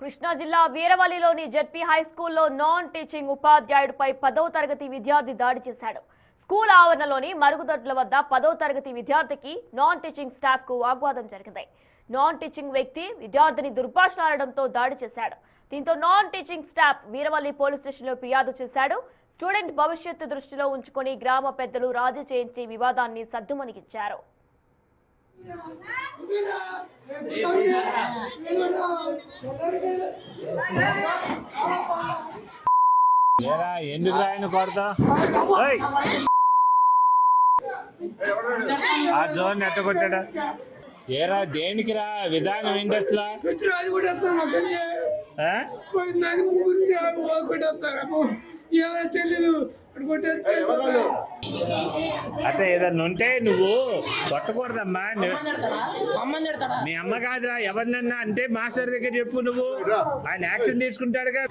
కృష్ణా జిల్లా వీరవల్లిలోని ZP high స్కూల్లో non teaching ఉపాధ్యాయుడిపై 10వ తరగతి విద్యార్థి దాడి చేశాడు. స్కూల్ ఆవరణలోని మరుగుదొడ్ల వద్ద 10వ తరగతి విద్యార్థికి నాన్ టీచింగ్ స్టాఫ్ కు వాగ్వాదం జరిగింది. నాన్ టీచింగ్ వ్యక్తి విద్యార్థిని దుర్భాషలాడడంతో దాడి చేశాడు. దీంతో non teaching staff Veeravalli police స్టేషన్లో ఫిర్యాదు చేశాడు. స్టూడెంట్ భవిష్యత్తు దృష్టిలో ఉంచుకొని గ్రామ పెద్దలు రాజీ చేయించి వివాదాన్ని సద్దుమణిగించారు. ఎందుకు రాయను కొడతా ఆ జోన్ ఎట్ట కొట్టాడా ఏరా దేనికి రా విధానం ఏంటి అసలు అట్లా ఏదన్నా ఉంటే నువ్వు కొట్టకూడదమ్మా. మీ అమ్మ కాదురా ఎవరినన్నా అంటే మాస్టర్ దగ్గర చెప్పు, నువ్వు ఆయన యాక్షన్ తీసుకుంటాడుగా.